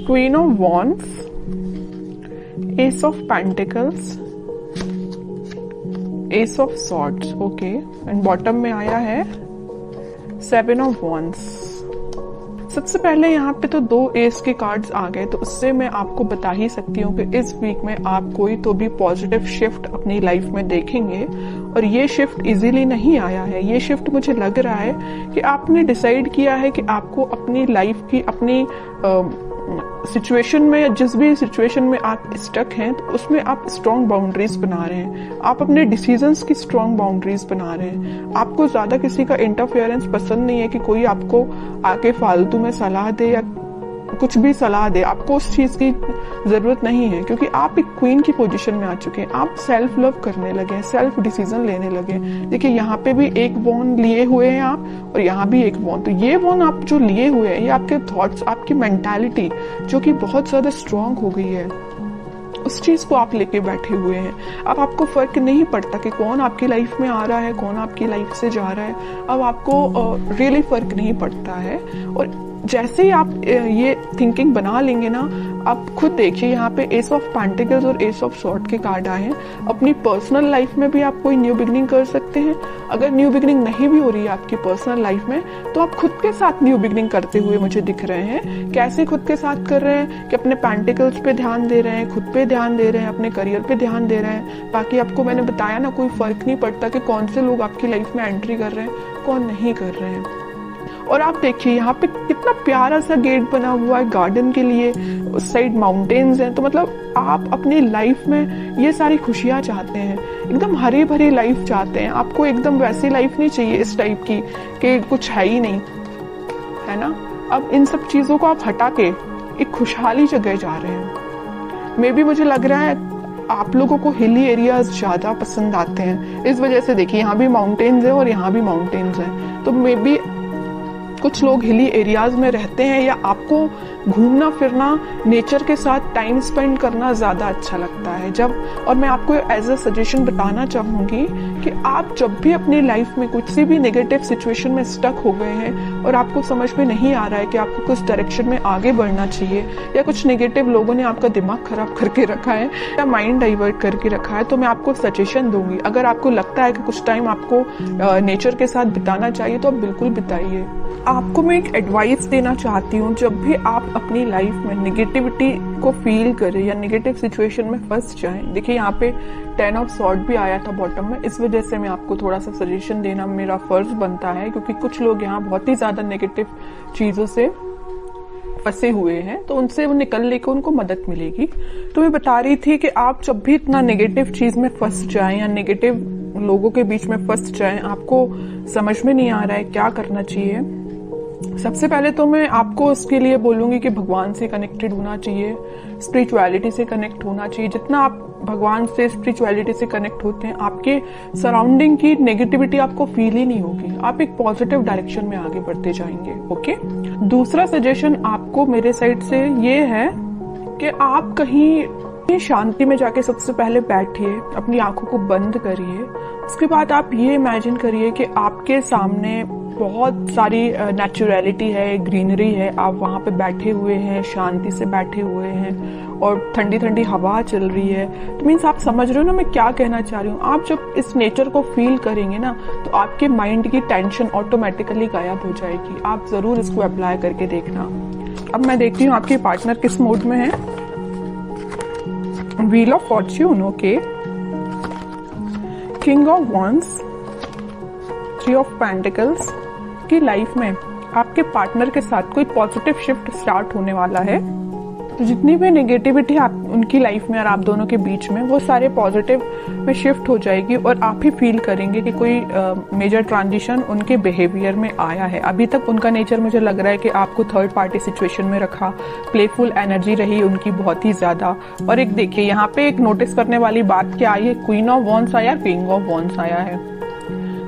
Queen of wands, S of pentacles, S of swords, okay, and bottom में आया है 7 of wands. सबसे पहले यहाँ पे तो 2 एस के कार्ड्स आ गए, तो उससे मैं आपको बता ही सकती हूँ कि इस वीक में आप कोई तो भी पॉजिटिव शिफ्ट अपनी लाइफ में देखेंगे। और ये शिफ्ट इजीली नहीं आया है, ये शिफ्ट मुझे लग रहा है कि आपने डिसाइड किया है कि आपको अपनी लाइफ की, अपनी सिचुएशन में, जिस भी सिचुएशन में आप स्टक हैं, तो उसमें आप स्ट्रॉन्ग बाउंड्रीज बना रहे हैं, आप अपने डिसीजंस की स्ट्रॉन्ग बाउंड्रीज बना रहे हैं। आपको ज्यादा किसी का इंटरफेरेंस पसंद नहीं है कि कोई आपको आके फालतू में सलाह दे या कुछ भी सलाह दे, आपको उस चीज की जरूरत नहीं है, क्योंकि आप एक क्वीन की पोजीशन में आ चुके हैं। आप सेल्फ लव करने लगे हैं, सेल्फ डिसीजन लेने लगे हैं। देखिए यहाँ पे भी एक वॉन्ड लिए हुए हैं आप, और यहाँ भी एक वॉन्ड। तो ये वॉन्ड आप जो लिए हुए हैं, ये आपके थॉट्स, आपकी मेंटालिटी जो कि बहुत ज्यादा स्ट्रांग हो गई है, उस चीज को आप लेके बैठे हुए हैं। अब आपको फर्क नहीं पड़ता कि कौन आपकी लाइफ में आ रहा है, कौन आपकी लाइफ से जा रहा है। अब आपको रियली फर्क नहीं पड़ता है। और जैसे ही आप ये थिंकिंग बना लेंगे ना, आप खुद देखिए यहाँ पे एस ऑफ पेंटिकल्स और एस ऑफ सॉर्ड के कार्ड आए हैं। अपनी पर्सनल लाइफ में भी आप कोई न्यू बिगनिंग कर सकते हैं। अगर न्यू बिगनिंग नहीं भी हो रही है आपकी पर्सनल लाइफ में, तो आप खुद के साथ न्यू बिगनिंग करते हुए मुझे दिख रहे हैं। कैसे खुद के साथ कर रहे हैं कि अपने पेंटिकल्स पे ध्यान दे रहे हैं, खुद पे ध्यान दे रहे हैं, अपने करियर पे ध्यान दे रहे हैं। बाकी आपको मैंने बताया ना, कोई फर्क नहीं पड़ता कि कौन से लोग आपकी लाइफ में एंट्री कर रहे हैं, कौन नहीं कर रहे हैं। और आप देखिए यहाँ पे कितना प्यारा सा गेट बना हुआ है गार्डन के लिए, उस साइड माउंटेन्स हैं। तो मतलब आप अपनी लाइफ में ये सारी खुशियाँ चाहते हैं, एकदम हरी भरी लाइफ चाहते हैं। आपको एकदम वैसी लाइफ नहीं चाहिए इस टाइप की कि कुछ है ही नहीं, है ना। अब इन सब चीजों को आप हटा के एक खुशहाली जगह जा रहे हैं। मे बी मुझे लग रहा है आप लोगों को हिली एरियाज ज्यादा पसंद आते हैं, इस वजह से देखिए यहाँ भी माउंटेन्स है और यहाँ भी माउंटेन्स है। तो मे बी कुछ लोग हिली एरियाज में रहते हैं, या आपको घूमना फिरना, नेचर के साथ टाइम स्पेंड करना ज्यादा अच्छा लगता है जब। और मैं आपको एज अ सजेशन बताना चाहूंगी कि आप जब भी अपनी लाइफ में कुछ सी भी नेगेटिव सिचुएशन में स्टक हो गए हैं और आपको समझ में नहीं आ रहा है कि आपको कुछ डायरेक्शन में आगे बढ़ना चाहिए, या कुछ नेगेटिव लोगों ने आपका दिमाग खराब करके रखा है या माइंड डाइवर्ट करके रखा है, तो मैं आपको सजेशन दूंगी। अगर आपको लगता है कि कुछ टाइम आपको नेचर के साथ बिताना चाहिए, तो आप बिल्कुल बिताइए। आपको मैं एक एडवाइस देना चाहती हूँ, जब भी आप अपनी लाइफ में नेगेटिविटी को फील करें या नेगेटिव सिचुएशन में फंस जाएं। देखिए यहाँ पे 10 ऑफ सॉर्ड भी आया था बॉटम में, इस वजह से मैं आपको थोड़ा सा सजेशन देना मेरा फर्ज बनता है, क्योंकि कुछ लोग यहाँ बहुत ही ज्यादा नेगेटिव चीजों से फंसे हुए हैं, तो उनसे वो निकलने को उनको मदद मिलेगी। तो मैं बता रही थी कि आप जब भी इतना नेगेटिव चीज में फंस जाएं या नेगेटिव लोगों के बीच में फंस जाएं, आपको समझ में नहीं आ रहा है क्या करना चाहिए, सबसे पहले तो मैं आपको इसके लिए बोलूंगी कि भगवान से कनेक्टेड होना चाहिए, स्पिरिचुअलिटी से कनेक्ट होना चाहिए। जितना आप भगवान से, स्पिरिचुअलिटी से कनेक्ट होते हैं, आपके सराउंडिंग की नेगेटिविटी आपको फील ही नहीं होगी, आप एक पॉजिटिव डायरेक्शन में आगे बढ़ते जाएंगे। ओके। दूसरा सजेशन आपको मेरे साइड से ये है कि आप कहीं शांति में जाके सबसे पहले बैठिए, अपनी आंखों को बंद करिए। उसके बाद आप ये इमेजिन करिए कि आपके सामने बहुत सारी नेचुरलिटी है, ग्रीनरी है, आप वहां पे बैठे हुए हैं, शांति से बैठे हुए हैं और ठंडी ठंडी हवा चल रही है। तो मीन्स आप समझ रहे हो ना मैं क्या कहना चाह रही हूँ। आप जब इस नेचर को फील करेंगे ना, तो आपके माइंड की टेंशन ऑटोमेटिकली गायब हो जाएगी। आप जरूर इसको अप्लाई करके देखना। अब मैं देखती हूँ आपके पार्टनर किस मूड में है। Wheel of Fortune, okay, king of wands, 3 of pentacles. की लाइफ में आपके पार्टनर के साथ कोई पॉजिटिव शिफ्ट स्टार्ट होने वाला है। तो जितनी भी नेगेटिविटी आप उनकी लाइफ में और आप दोनों के बीच में, वो सारे पॉजिटिव में शिफ्ट हो जाएगी और आप ही फील करेंगे कि कोई मेजर ट्रांजिशन उनके बिहेवियर में आया है। अभी तक उनका नेचर मुझे लग रहा है कि आपको थर्ड पार्टी सिचुएशन में रखा, प्लेफुल एनर्जी रही उनकी बहुत ही ज्यादा। और एक देखिए यहाँ पे एक नोटिस करने वाली बात क्या आई है, क्वीन ऑफ वॉन्ड्स आया, किंग ऑफ वॉन्ड्स आया है।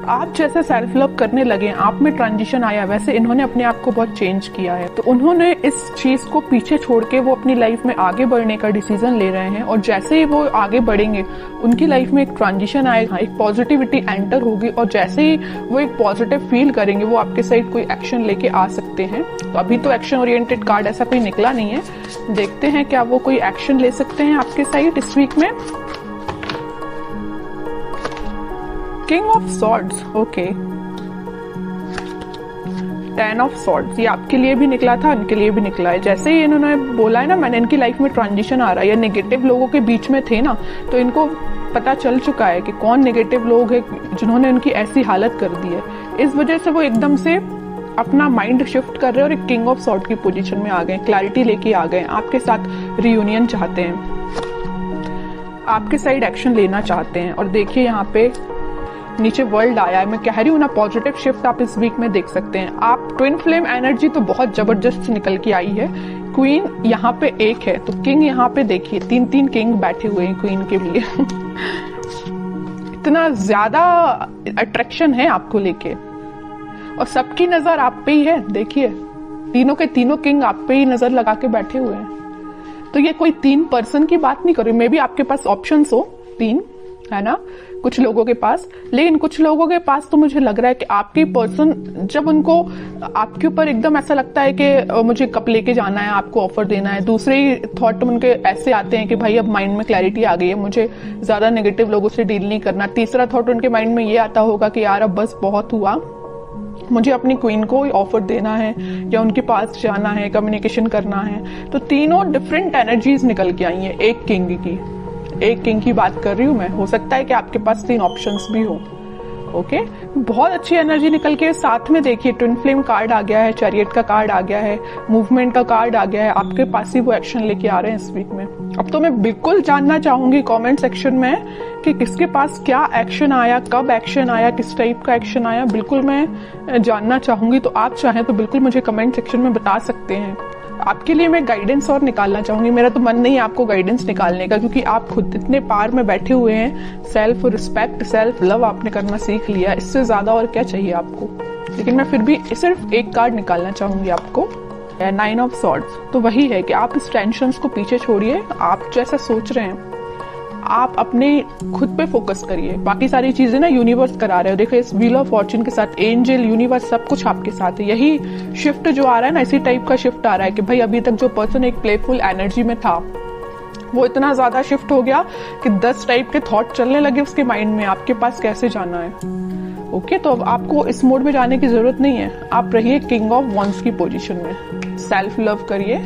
आप जैसे सेल्फ लव करने लगे, आप में ट्रांजिशन आया, वैसे इन्होंने अपने आप को बहुत चेंज किया है। तो उन्होंने इस चीज को पीछे छोड़ के वो अपनी लाइफ में आगे बढ़ने का डिसीजन ले रहे हैं, और जैसे ही वो आगे बढ़ेंगे उनकी लाइफ में एक ट्रांजिशन आएगा, एक पॉजिटिविटी एंटर होगी, और जैसे ही वो एक पॉजिटिव फील करेंगे वो आपके साइड कोई एक्शन लेके आ सकते हैं। तो अभी तो एक्शन ओरिएंटेड कार्ड ऐसा कोई निकला नहीं है, देखते हैं क्या वो कोई एक्शन ले सकते हैं आपके साइड इस वीक में। King of swords, okay, 10 of swords, ये आपके लिए भी निकला था, इनके लिए भी निकला है। जैसे ही इन्होंने बोला है ना, मैंने इनकी लाइफ में ट्रांजिशन आ रहा है, या नेगेटिव लोगों के बीच में थे ना, तो इनको पता चल चुका है कि कौन नेगेटिव लोग हैं जिन्होंने इनकी ऐसी हालत कर दी है। इस वजह से वो एकदम से अपना माइंड शिफ्ट कर रहे हैं और एक किंग ऑफ सॉर्ड की पोजीशन में आ गए, क्लैरिटी लेके आ गए, आपके साथ रियूनियन चाहते हैं, आपके साइड एक्शन लेना चाहते हैं। और देखिए यहाँ पे नीचे वर्ल्ड आया है, मैं कह रही हूँ ना, पॉजिटिव शिफ्ट आप इस वीक में देख सकते हैं। आप ट्विन फ्लेम एनर्जी तो बहुत जबरदस्त निकल के आई है। क्वीन यहाँ पे एक है, तो किंग यहाँ पे देखिए 3-3 किंग बैठे हुए हैं क्वीन के लिए। इतना ज्यादा अट्रैक्शन है आपको लेके, और सबकी नजर आप पे ही है। देखिए तीनों के तीनों किंग आप पे ही नजर लगा के बैठे हुए हैं। तो ये कोई 3 पर्सन की बात नहीं कर रही, मे भी आपके पास ऑप्शंस हो 3, है ना, कुछ लोगों के पास, लेकिन कुछ लोगों के पास तो मुझे लग रहा है कि आपकी पर्सन, जब उनको आपके ऊपर एकदम ऐसा लगता है कि मुझे कप लेके जाना है, आपको ऑफर देना है, दूसरे ही थॉट उनके ऐसे आते हैं कि भाई अब माइंड में क्लैरिटी आ गई है, मुझे ज्यादा नेगेटिव लोगों से डील नहीं करना। तीसरा थॉट उनके माइंड में ये आता होगा कि यार अब बस बहुत हुआ, मुझे अपनी क्वीन को ऑफर देना है या उनके पास जाना है, कम्युनिकेशन करना है। तो तीनों डिफरेंट एनर्जीज निकल के आई हैं एक किंग की बात कर रही हूं मैं। हो सकता है कि आपके पास 3 ऑप्शंस भी हो। ओके, बहुत अच्छी एनर्जी निकल के साथ में देखिए ट्विन फ्लेम कार्ड आ गया है, चैरियट का कार्ड आ गया है, मूवमेंट का कार्ड आ गया है, आपके पास ही वो एक्शन लेके आ रहे हैं इस वीक में। अब तो मैं बिल्कुल जानना चाहूंगी कमेंट सेक्शन में कि किसके पास क्या एक्शन आया, कब एक्शन आया, किस टाइप का एक्शन आया, बिल्कुल मैं जानना चाहूंगी। तो आप चाहें तो बिल्कुल मुझे कमेंट सेक्शन में बता सकते हैं। आपके लिए मैं गाइडेंस और निकालना चाहूंगी, मेरा तो मन नहीं है आपको गाइडेंस निकालने का, क्योंकि आप खुद इतने पार में बैठे हुए हैं। सेल्फ रिस्पेक्ट, सेल्फ लव आपने करना सीख लिया, इससे ज्यादा और क्या चाहिए आपको। लेकिन मैं फिर भी सिर्फ एक कार्ड निकालना चाहूंगी आपको, 9 ऑफ सॉर्ड्स। तो वही है कि आप इस टेंशन को पीछे छोड़िए, आप जैसा सोच रहे हैं आप अपने खुद पे फोकस करिए, बाकी सारी चीजें ना यूनिवर्स करा रहे हो। देखो इस व्हील ऑफ फॉर्च्यून के साथ एंजल, यूनिवर्स, सब कुछ आपके साथ है। यही शिफ्ट जो आ रहा है ना, इसी टाइप का शिफ्ट आ रहा है कि भाई अभी तक जो पर्सन एक प्लेफुल एनर्जी में था, वो इतना ज्यादा शिफ्ट हो गया कि 10 टाइप के थॉट चलने लगे उसके माइंड में, आपके पास कैसे जाना है। ओके, तो अब आपको इस मोड में जाने की जरूरत नहीं है, आप रहिए किंग ऑफ वंस की पोजीशन में, सेल्फ लव करिए,